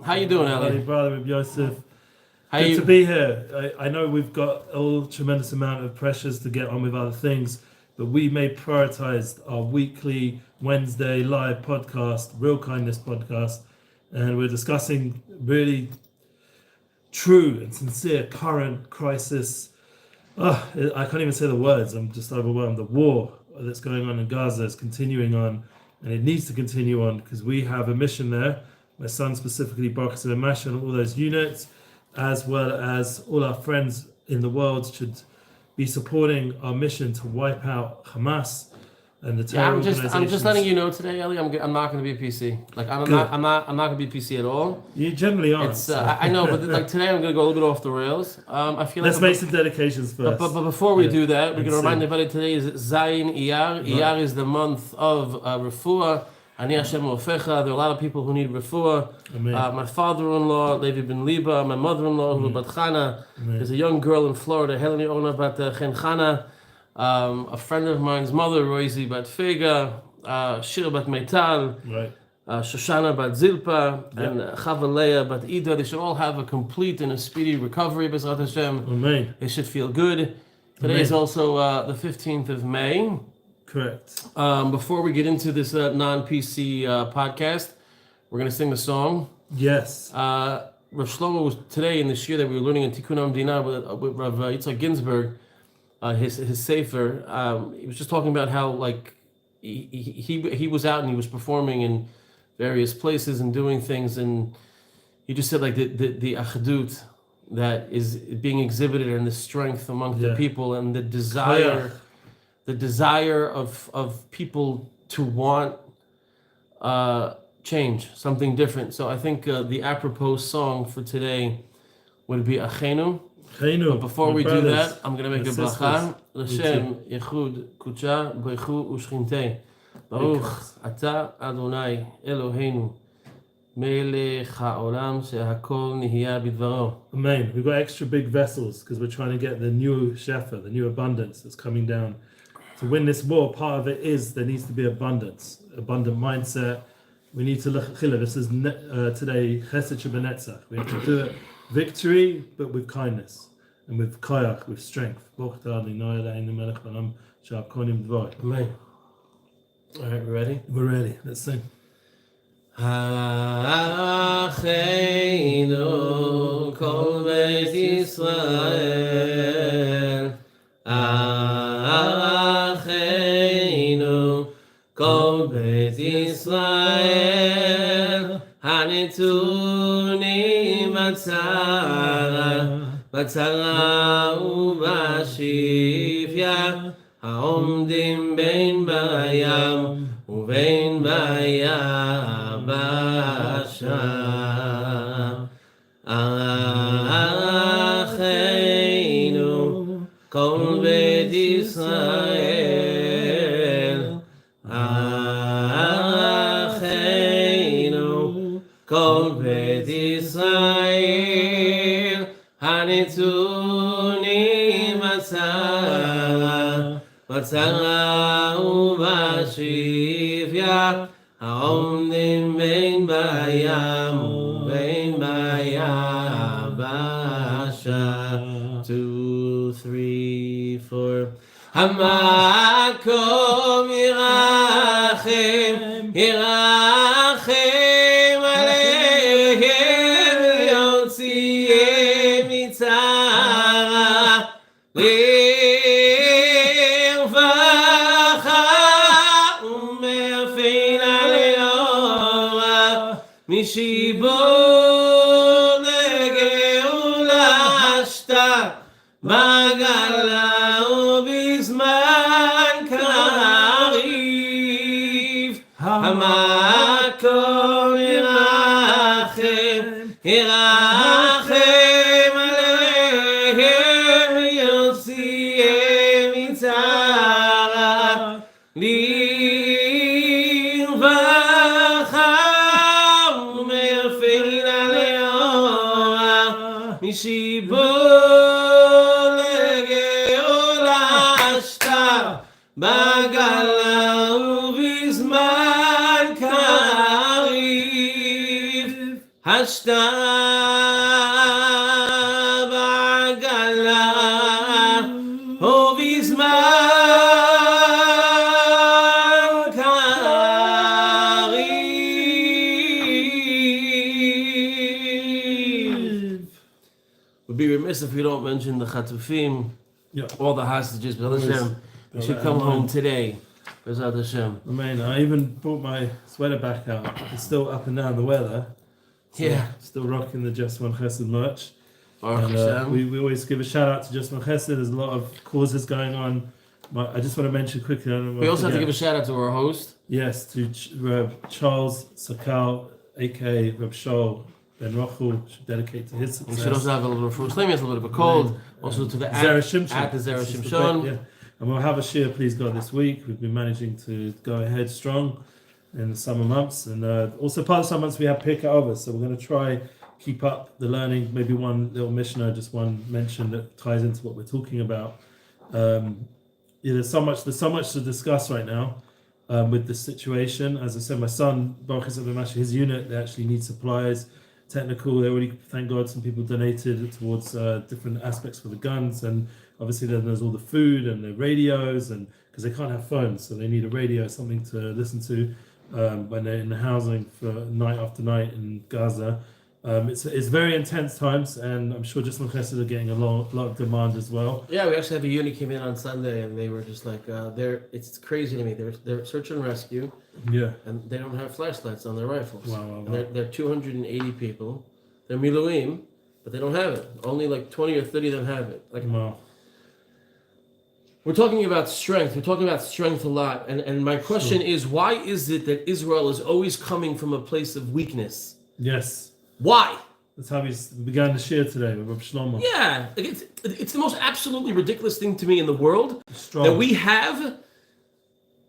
How you doing, Ali? Brother Yosef. How Good you? to be here. I know we've got a tremendous amount of pressures to get on with other things, but we may prioritize our weekly Wednesday live podcast, Real Kindness podcast, and we're discussing really true and sincere current crisis. I can't even say the words. I'm just overwhelmed. The war that's going on in Gaza is continuing on, and it needs to continue on because we have a mission there. My son specifically, Baruch and Mash, and all those units, as well as all our friends in the world, should be supporting our mission to wipe out Hamas and the terror organizations. I'm just letting you know today, Ellie. I'm not going to be a PC. Like I'm not going to be a PC at all. You generally aren't. It's I know, but like today I'm going to go a little bit off the rails. I feel let's like make some dedications first. But before we do that, we're going to remind everybody today is Zayin Iyar. Iyar is the month of refuah. Ani Hashem Ofecha. There are a lot of people who need refuah. My father-in-law, Levi ben Liba, my mother-in-law, Bat Chana. There's a young girl in Florida, Heleni Ona Bat Chen Chana. A friend of mine's mother, Roisi Bat Fega, Shira Bat Meital, Shoshana Bat Zilpa, and Chava Leah Bat Ida. They should all have a complete and a speedy recovery, B'ezrat Hashem. Amen. They should feel good. Today is also the 15th of May. Correct. Before we get into this non-PC podcast, we're going to sing the song. Yes. Rav Shlomo was today in the shir that we were learning in Tikkun Amdina with Rav Yitzhak Ginsburg, his sefer. He was just talking about how like he was out and he was performing in various places and doing things, and he just said like the achdut that is being exhibited and the strength among the people and the desire. The desire of people to want change, something different. So I think the apropos song for today would be Achenu. But before we do that, I'm going to make a bracha. L'shem Yechud Kucha B'echu Ushchintei. Baruch Ata Adonai Eloheinu Melech HaOlam Shehakol Nihya B'dvaro. Amen. We've got extra big vessels because we're trying to get the new Shefa, the new abundance that's coming down. To win this war, part of it is there needs to be abundance, abundant mindset. We need to look. This is today Chesed Shebenetzach. We have to do it victory, but with kindness and with kayak, with strength. Amen. All right, we ready? We're ready. Let's sing. Achenu kol beit Yisrael. Achenu kol beit Yisrael, hanitunim batzara ubashivya, haomdim bein bayam ubein bayabasha. Achenu kol beit Yisrael, Achenu kol beit Yisrael, hanitunim batzara ubashivya, haomdim bein bayam ubein bayabasha. 2, 3, 4. Hamakom yirachem aleichem yotzihem mitzara lirvacha ume'afina leora mishibor legeula ashta bagala ubizman kariv. Hamakom yirachem aleichem yotzihem mitzara lirvacha ume'afina leora mishibor legeula ashta bagala ubizman kariv. השתה בעגלה ובזמן קריב. Would be remiss if we don't mention the Chatufim, all the hostages. B'ezrat Hashem, they should come home today. B'ezrat Hashem. Amen. I even brought my sweater back out. It's still up and down the weather. So still rocking the Just One Chesed merch. And, we always give a shout out to Just One Chesed. There's a lot of causes going on. I just want to mention quickly. We also have to give a shout out to our host. Yes, to Charles Sakal, aka Reb Shaul Ben Rochel, should dedicate to his success. We should also have a little bit of fruit. He has a little bit of a cold. Also to the Zera Shimshon. At the Zera Shimshon. Yeah. And we'll have a shir, please God, this week. We've been managing to go ahead strong in the summer months. And also part of the summer months we have Pirkei Avos. So we're going to try keep up the learning. Maybe one little mishnah, just one mention that ties into what we're talking about. There's so much to discuss right now with this situation. As I said, my son, Baruch Yosef, his unit, they actually need supplies. Technical, they already, thank God, some people donated towards different aspects for the guns, and obviously then there's all the food and the radios, and because they can't have phones, so they need a radio, something to listen to when they're in the housing for night after night in Gaza. It's very intense times, and I'm sure Just One Chesed are getting a lot of demand as well. Yeah, we actually have a unit came in on Sunday, and they were just like, it's crazy to me. They're search and rescue. Yeah. And they don't have flashlights on their rifles. Wow. They're 280 people. They're miluim, but they don't have it. Only like 20 or 30 of them have it. Wow. We're talking about strength. We're talking about strength a lot. And my question is, why is it that Israel is always coming from a place of weakness? Yes. Why? That's how we began the shir today with Rav Shlomo. Yeah. It's the most absolutely ridiculous thing to me in the world that we have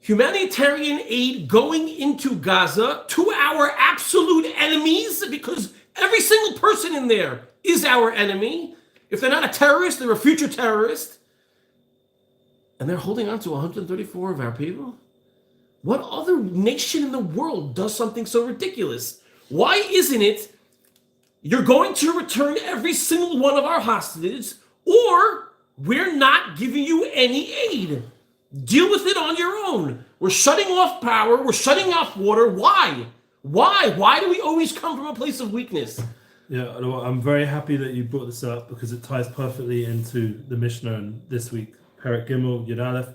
humanitarian aid going into Gaza to our absolute enemies, because every single person in there is our enemy. If they're not a terrorist, they're a future terrorist. And they're holding on to 134 of our people? What other nation in the world does something so ridiculous? Why isn't it you're going to return every single one of our hostages, or we're not giving you any aid? Deal with it on your own. We're shutting off power. We're shutting off water. Why? Why do we always come from a place of weakness? Yeah, I'm very happy that you brought this up, because it ties perfectly into the Mishnah and this week, Perek Gimel Yud Aleph.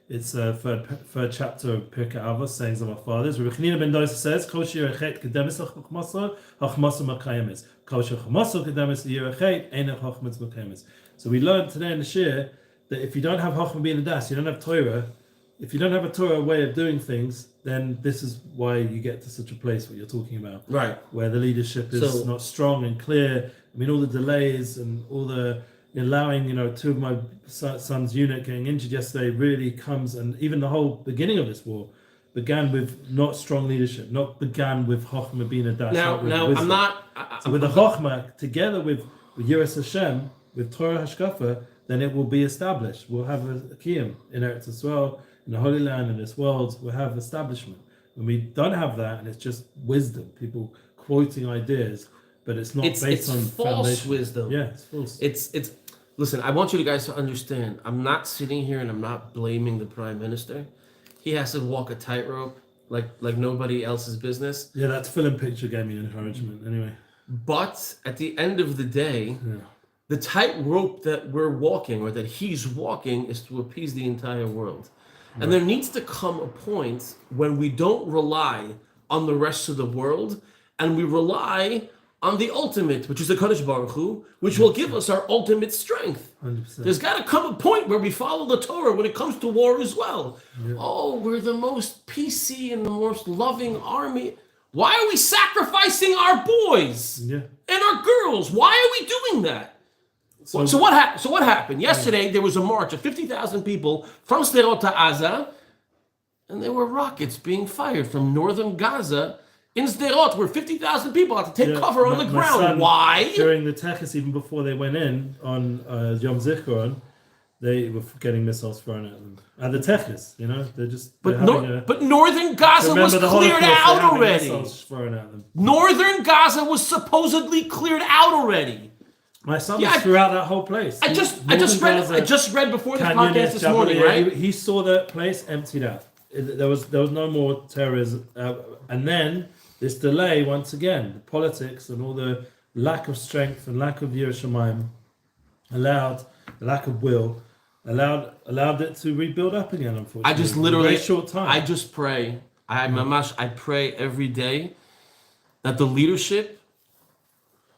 It's a third chapter of Pirkei Avos, sayings of our fathers. Rabbi Chanina ben Dosa says, "Kol she'yirachet kedemis hachmasa, hachmasa makayemis. Kol she'chmasa kedemis yirachet, einach hachmas makayemis." So we learned today in the shir that if you don't have Chachma being das, you don't have Torah. If you don't have a Torah way of doing things, then this is why you get to such a place what you're talking about, right? Where the leadership is not strong and clear. I mean, all the delays and all the allowing, two of my son's unit getting injured yesterday really comes, and even the whole beginning of this war began with not strong leadership, not began with Chachma being das. Now, wisdom. So with the Chachma together with Yiras Hashem, with Torah Hashkafa, then it will be established. We'll have a kiyum in Eretz Yisrael, in the Holy Land, in this world. We'll have establishment. When we don't have that, and it's just wisdom, people quoting ideas, but it's not based on false foundation. Wisdom. Yeah, it's false. It's. Listen, I want you guys to understand. I'm not sitting here and I'm not blaming the prime minister. He has to walk a tightrope like nobody else's business. Yeah, that film picture gave me encouragement. Anyway, but at the end of the day. Yeah. The tightrope that we're walking, or that he's walking, is to appease the entire world. And there needs to come a point when we don't rely on the rest of the world, and we rely on the ultimate, which is the Kadosh Baruch Hu, which will give us our ultimate strength. 100%. There's got to come a point where we follow the Torah when it comes to war as well. Yeah. Oh, we're the most PC and the most loving army. Why are we sacrificing our boys and our girls? Why are we doing that? So what happened? Yesterday, there was a march of 50,000 people from Sderot to Gaza, and there were rockets being fired from northern Gaza in Sderot, where 50,000 people had to take cover on the ground. Why? During the Teches, even before they went in on Yom Zikaron, they were getting missiles thrown at them. At the Techis, they're just. But northern Gaza was cleared out already. Missiles thrown at them. Northern Gaza was supposedly cleared out already. My son was throughout that whole place. I just read before the podcast this morning, right? He saw that place emptied out. There was no more terrorism, and then this delay once again, the politics and all the lack of strength and lack of Yerushalayim allowed the lack of will allowed it to rebuild up again. Unfortunately, I just literally in a very short time. I just pray. I pray every day that the leadership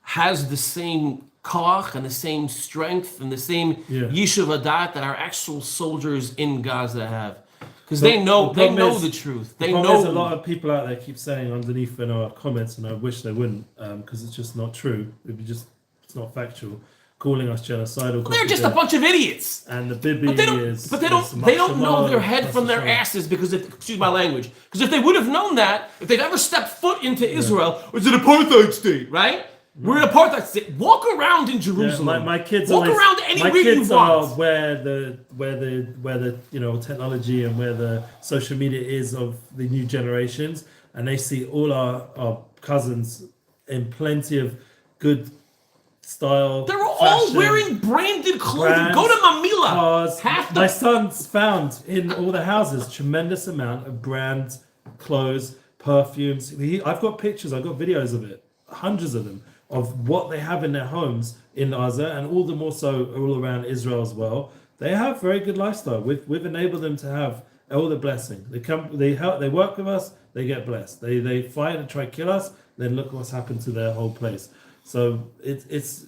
has the same koach and the same strength and the same yishuv adat that our actual soldiers in Gaza have, because they know the truth. They know. There's a lot of people out there keep saying underneath in our comments, and I wish they wouldn't, because it's just not true. It's not factual. Calling us genocidal. Well, they're just a bunch of idiots. And the Bibi but they don't know their head from their asses, because excuse my language. Because if they would have known that, if they'd ever stepped foot into Israel, it's an apartheid state, right? We're an apartheid state. Walk around in Jerusalem. Yeah, my kids walk around anywhere you want. Are where the technology and where the social media is of the new generations, and they see all our cousins in plenty of good style. They were all wearing branded clothing. Go to Mamila. Cars. My son's found in all the houses tremendous amount of brand clothes, perfumes. I've got pictures. I've got videos of it, hundreds of them, of what they have in their homes in Gaza, and all the more so all around Israel as well. They have very good lifestyle. We've enabled them to have all the blessing. They work with us, they get blessed. They fight and try to kill us, then look what's happened to their whole place. So it's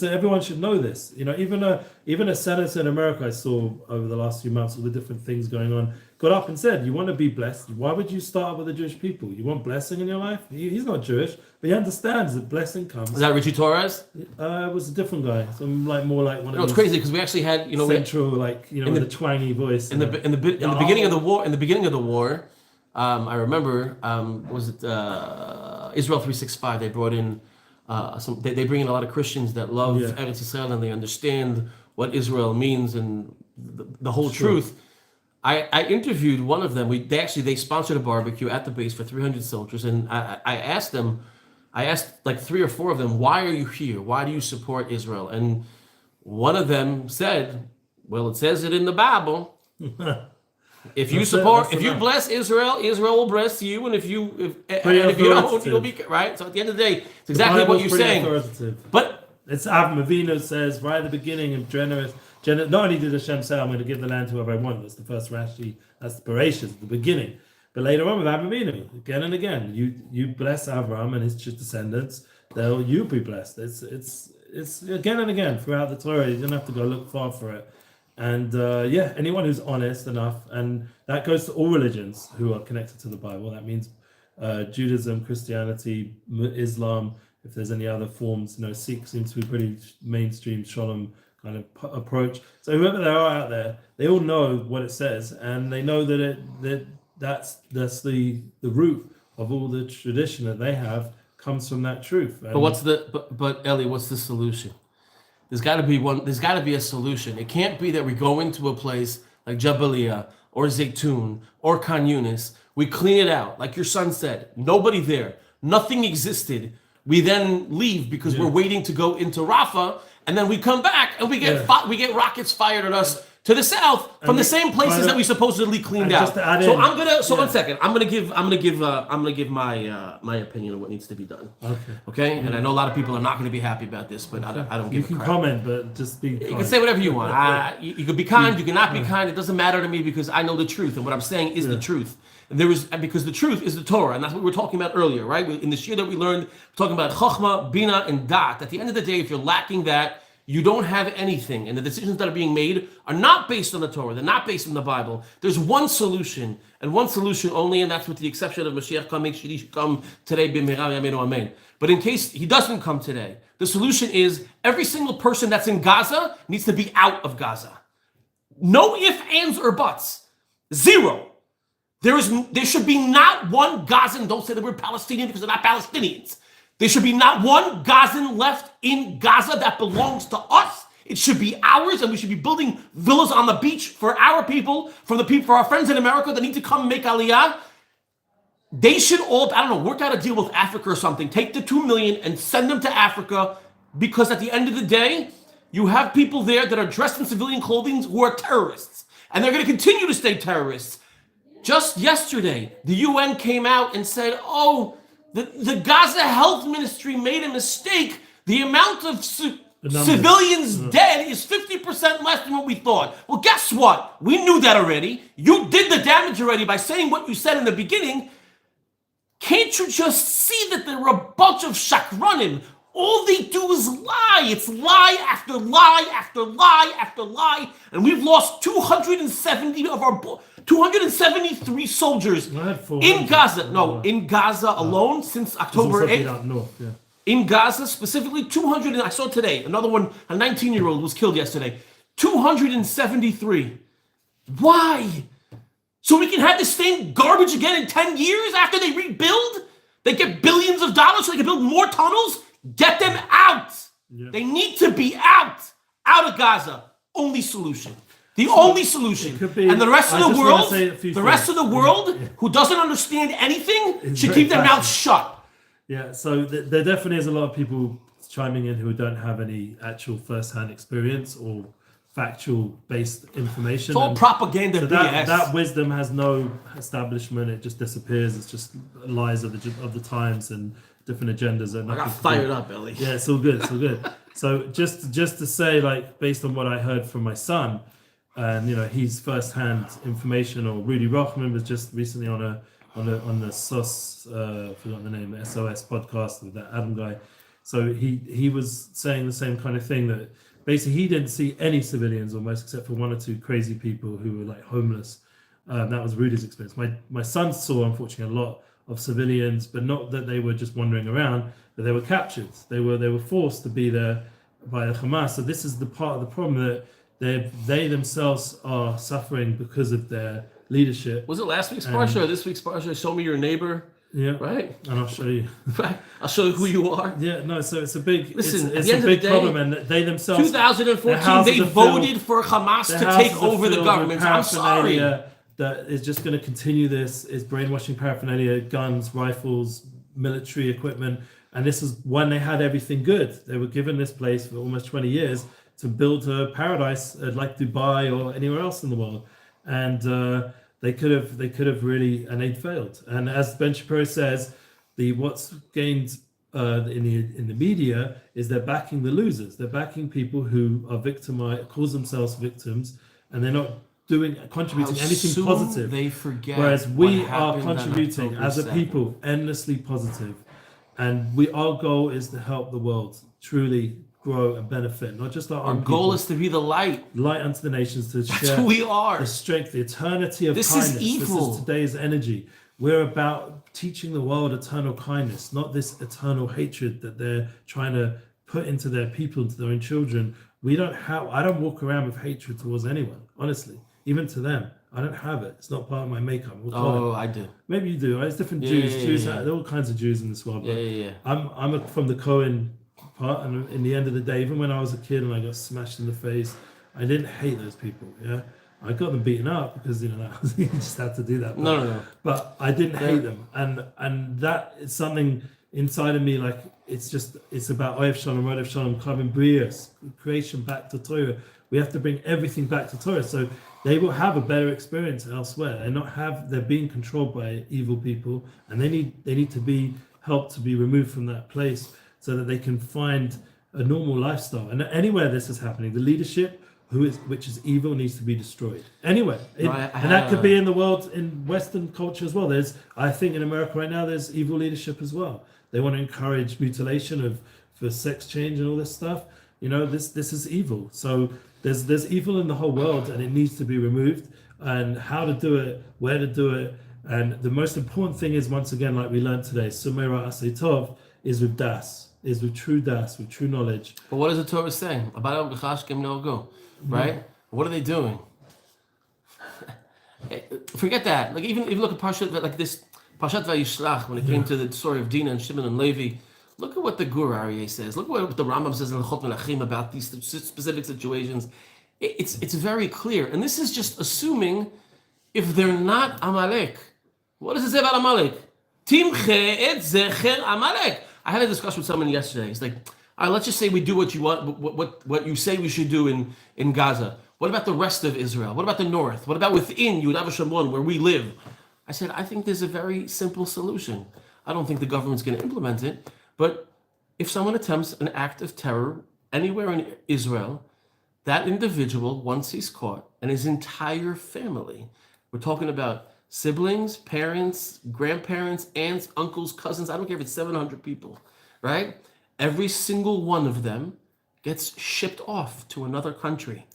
everyone should know this. Even a senator in America I saw over the last few months, all the different things going on, got up and said, "You want to be blessed? Why would you start with the Jewish people? You want blessing in your life?" He's not Jewish, but he understands that blessing comes. Is that Richie Torres? It was a different guy. So more like one of. It's crazy because we actually had central with a twangy voice. In the beginning of the war. In the beginning of the war, I remember was it Israel 365? They brought in. They bring in a lot of Christians that love Eretz Yisrael, and they understand what Israel means and the whole truth. I interviewed one of them. They sponsored a barbecue at the base for 300 soldiers, and I asked like 3 or 4 of them, "Why are you here? Why do you support Israel?" And one of them said, "Well, it says it in the Bible. If you bless Israel, Israel will bless you, and if you don't, you'll be right." So at the end of the day, it's exactly what you're saying. But it's Avram Avinu says right at the beginning of generous. Not only did Hashem say, "I'm going to give the land to whoever I want," that's the first Rashi, that's the Bereshit, the beginning. But later on with Avram Avinu, again and again, you bless Avram and his descendants, you'll be blessed. It's again and again throughout the Torah. You don't have to go look far for it. And anyone who's honest enough, and that goes to all religions who are connected to the Bible. That means Judaism, Christianity, Islam. If there's any other forms, Sikh seems to be pretty mainstream Shalom kind of approach. So whoever they are out there, they all know what it says, and they know that's the root of all the tradition that they have comes from that truth. And but Eli, what's the solution? There's got to be a solution. It can't be that we go into a place like Jabalia or Zaytun or Khan Yunis. We clean it out, like your son said. Nobody there. Nothing existed. We then leave because we're waiting to go into Rafah, and then we come back and we get rockets fired at us to the south from the same places that we supposedly cleaned out. One second. I'm gonna give my opinion on what needs to be done. Okay. And I know a lot of people are not going to be happy about this, but I don't give a crap. You can comment, but just be. You can say whatever you want. You could be kind. You cannot be kind. It doesn't matter to me because I know the truth, and what I'm saying is the truth. Because the truth is the Torah, and that's what we were talking about earlier, right? In the shir that we learned, we're talking about Chochmah, Bina, and Dat. At the end of the day, if you're lacking that, you don't have anything, and the decisions that are being made are not based on the Torah. They're not based on the Bible. There's one solution, and one solution only, and that's with the exception of Mashiach coming. He should come today. B'mehera yameinu amen. But in case he doesn't come today, the solution is every single person that's in Gaza needs to be out of Gaza. No ifs, ands, or buts. Zero. There should be not one Gazan. Don't say the word Palestinian because they're not Palestinians. There should be not one Gazan left in Gaza that belongs to us It should be ours, and we should be building villas on the beach for our people, for our friends in America that need to come and make aliyah. They should all, I don't know, work out a deal with Africa or something. Take the 2 million and send them to Africa, because at the end of the day, you have people there that are dressed in civilian clothing who are terrorists, and they're going to continue to stay terrorists. Just yesterday, the UN came out and said, oh, the Gaza Health Ministry made a mistake. The amount of civilians dead is 50% less than what we thought. Well, guess what? We knew that already. You did the damage already by saying what you said in the beginning. Can't you just see that there are a bunch of shakranim? All they do is lie. It's lie after lie after lie after lie. And we've lost 270 of our 273 soldiers in Gaza. No, in Gaza alone since October 8th. In Gaza, specifically 200, and I saw today, another one, a 19-year-old was killed yesterday. 273. Why? So we can have the same garbage again in 10 years after they rebuild? They get billions of dollars so they can build more tunnels? Get them out. Yeah. They need to be out of Gaza. Only solution. The only solution. And the rest of the world, who doesn't understand anything, should keep their mouths shut. Yeah, so there definitely is a lot of people chiming in who don't have any actual first-hand experience or factual-based information. It's all propaganda. So that wisdom has no establishment. It just disappears. It's just lies of the times and different agendas. I got fired up, Ellie. Yeah, it's all good. It's all good. So just to say, like, based on what I heard from my son, and he's first-hand information. Or Rudy Rochman was just recently on the SOS, forgot the name, SOS podcast with that Adam guy. So he was saying the same kind of thing, that basically he didn't see any civilians almost, except for one or two crazy people who were like homeless. That was Rudy's experience. My son saw, unfortunately, a lot of civilians, but not that they were just wandering around, but they were captured. They were forced to be there by the Hamas. So this is the part of the problem, that they themselves are suffering because of their leadership. Was it last week's parsha or this week's parsha? Show me your neighbor. Yeah. Right. And I'll show you. I'll show you who you are. Yeah. No. So it's a big. Listen, it's a big problem, and they themselves. 2014, they voted for Hamas to take over the government. I'm sorry. That is just going to continue this. Is brainwashing paraphernalia, guns, rifles, military equipment, and this is when they had everything good. They were given this place for almost 20 years to build a paradise like Dubai or anywhere else in the world, and they could have really, and they failed. And as Ben Shapiro says, what's gained in the media is they're backing the losers. They're backing people who are victimized, calls themselves victims, and they're not contributing anything positive. They forget. Whereas we are contributing as a people endlessly positive, and our goal is to help the world truly grow and benefit, not just our own goal people. Is to be the light Unto the nations, to That's share who we are. The strength, the eternity of this kindness. Is evil. This is today's energy. We're about teaching the world eternal kindness, not this eternal hatred that they're trying to put into their people, into their own children. I don't walk around with hatred towards anyone, honestly, even to them. I don't have it. It's not part of my makeup. I do. Maybe you do. Right? It's different Jews. There are all kinds of Jews in this world. I'm from the Cohen part, and in the end of the day, even when I was a kid and I got smashed in the face, I didn't hate those people. I got them beaten up because you just had to do that. But I didn't hate them, and that is something inside of me. Like it's about Ohev Shalom, Rodev Shalom, Kavim Brios, creation back to Torah. We have to bring everything back to Torah, so they will have a better experience elsewhere. They're being controlled by evil people, and they need to be helped to be removed from that place, so that they can find a normal lifestyle. And anywhere this is happening, the leadership which is evil needs to be destroyed. Anywhere. And that could be in the world, in Western culture as well. I think in America right now, there's evil leadership as well. They want to encourage mutilation for sex change and all this stuff. This is evil. So there's evil in the whole world, and it needs to be removed. And how to do it, where to do it. And the most important thing is, once again, like we learned today, Sumera Asay Tov, is with das, is with true das, with true knowledge. But what does the Torah say? Right? What are they doing? Forget that. Like even look at Parshat, like this Parshat Vayishlach, when it came to the story of Dinah and Shimon and Levi. Look at what the Gur Aryeh says. Look what the Rambam says in the Chot Melachim about these specific situations. It's very clear. And this is just assuming if they're not Amalek. What does it say about Amalek? Timche et zecher Amalek. I had a discussion with someone yesterday. He's like, all right, let's just say we do what you want, what you say we should do in Gaza. What about the rest of Israel? What about the north? What about within Yehuda Shomron, where we live? I said, I think there's a very simple solution. I don't think the government's going to implement it, but if someone attempts an act of terror anywhere in Israel, that individual, once he's caught, and his entire family, we're talking about siblings, parents, grandparents, aunts, uncles, cousins, I don't care if it's 700 people, right? Every single one of them gets shipped off to another country.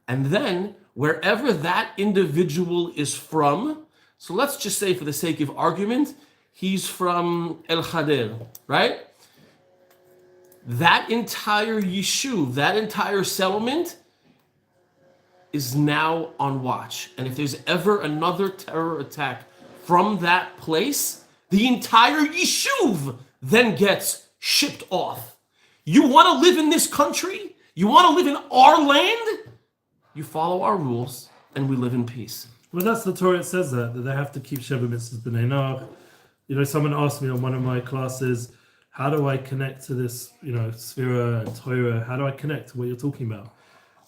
And then wherever that individual is from, so let's just say for the sake of argument, he's from El Khader, right? That entire yishuv, that entire settlement is now on watch. And if there's ever another terror attack from that place, the entire yishuv then gets shipped off. You want to live in this country? You want to live in our land? You follow our rules and we live in peace. Well, that's the Torah. It says that they have to keep Sheva Mitzvahs B'nai Noach. You know, someone asked me on one of my classes, how do I connect to this, Sphira and Torah? How do I connect to what you're talking about?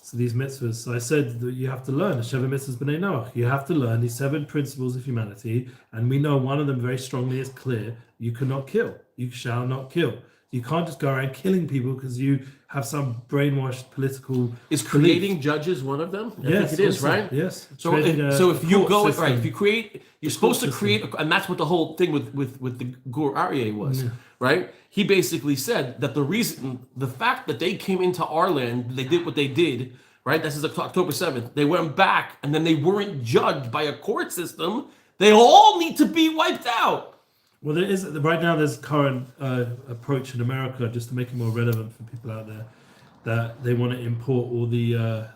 So these mitzvahs. So I said that you have to learn the Sheva Mitzvahs B'nai Noach. You have to learn these 7 principles of humanity, and we know one of them very strongly is clear. You cannot kill. You shall not kill. You can't just go around killing people because you have some brainwashed political. Is creating judges one of them? Yes, I think it is, right? Yes. So if you go right, if you create, you're supposed to create, and that's what the whole thing with the Gur Aryeh was, right? He basically said that the fact that they came into our land, they did what they did, right? This is October 7th. They went back and then they weren't judged by a court system. They all need to be wiped out. Well, there is right now. There's a current approach in America, just to make it more relevant for people out there, that they want to import all the,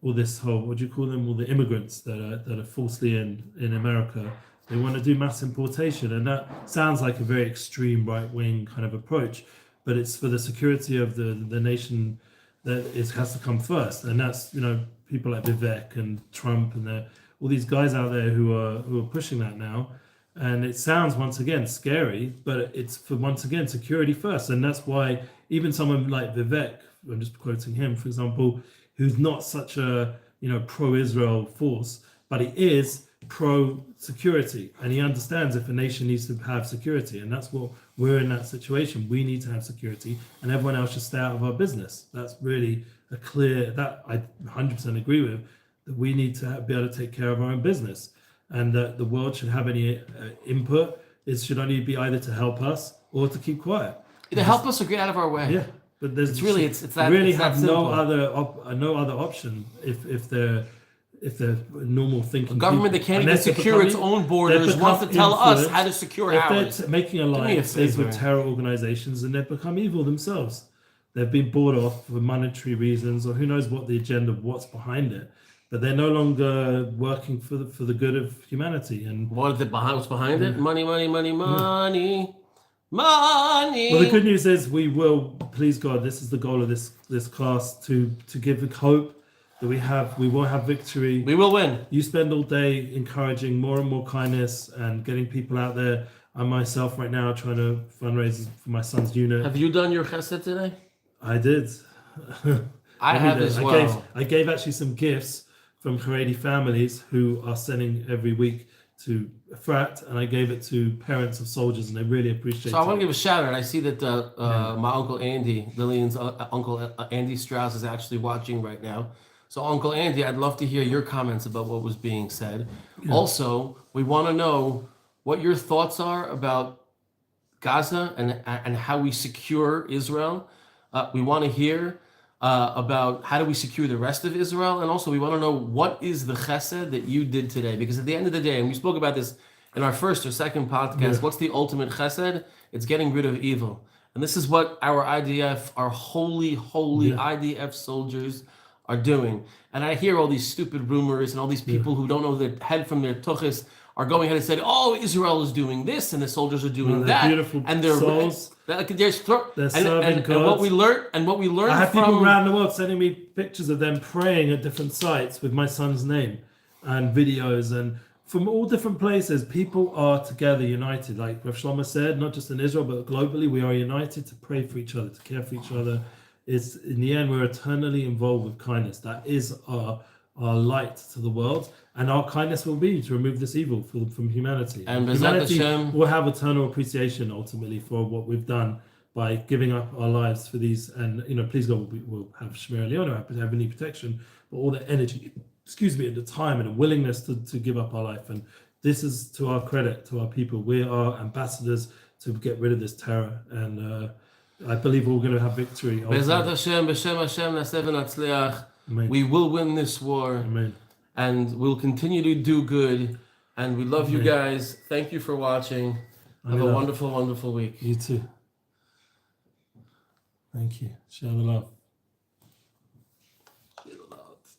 all this whole, what do you call them? All the immigrants that are falsely in America. They want to do mass importation, and that sounds like a very extreme right-wing kind of approach, but it's for the security of the nation that it has to come first, and that's people like Vivek and Trump and all these guys out there who are pushing that now. And it sounds, once again, scary, but it's for, once again, security first. And that's why even someone like Vivek, I'm just quoting him, for example, who's not such a, pro-Israel force, but he is pro-security. And he understands if a nation needs to have security. And that's what we're in that situation. We need to have security, and everyone else should stay out of our business. That's really a clear, that I 100% agree with, that we need to be able to take care of our own business. And that the world should have any input. It should only be either to help us or to keep quiet. Either help us or get out of our way. Yeah, but there's it's that really it's have that no other option if they're normal thinking. A government that can't even secure its own borders wants to tell us how to secure ours. If they're making alliances with terror organizations, and they've become evil themselves. They've been bought off for monetary reasons, or who knows what the agenda, what's behind it. But they're no longer working for the good of humanity. And what's behind it? Money, money, money, money, money. Well, the good news is we will, please God, this is the goal of this class, to give hope that we will have victory. We will win. You spend all day encouraging more and more kindness and getting people out there. I myself right now trying to fundraise for my son's unit. Have you done your chesed today? I did. I have as well. I gave actually some gifts from Haredi families who are sending every week to Frat, and I gave it to parents of soldiers, and they really appreciate it. So I want to give a shout out. I see that my Uncle Andy, Lillian's Uncle Andy Strauss, is actually watching right now. So Uncle Andy, I'd love to hear your comments about what was being said. Yeah. Also, we want to know what your thoughts are about Gaza and how we secure Israel. We want to hear about how do we secure the rest of Israel, and also we want to know what is the chesed that you did today, because at the end of the day, and we spoke about this in our first or second podcast, what's the ultimate chesed? It's getting rid of evil, and this is what our IDF, our holy IDF soldiers are doing. And I hear all these stupid rumors and all these people who don't know their head from their tuchus are going ahead and saying, "Oh, Israel is doing this, and the soldiers are doing they're that," beautiful and they're souls. they're serving and God. what we learned I have from people around the world sending me pictures of them praying at different sites with my son's name and videos, and from all different places, people are together, united. Like Rav Shlomo said, not just in Israel, but globally, we are united to pray for each other, to care for each other. It's in the end, we're eternally involved with kindness. That is our light to the world, and our kindness will be to remove this evil from humanity. And humanity Hashem, will have eternal appreciation ultimately for what we've done by giving up our lives for these. And please God, we'll have Shmir Leona, heavenly protection, but all the energy, and the time and the willingness to give up our life. And this is to our credit, to our people. We are ambassadors to get rid of this terror, and I believe we're going to have victory. Bezrat Hashem, B'Shem Hashem, Naseh v'Natzliach. We will win this war. Amen. And we'll continue to do good. And we love you guys. Thank you for watching. Have a wonderful, wonderful week. You too. Thank you. Share the love.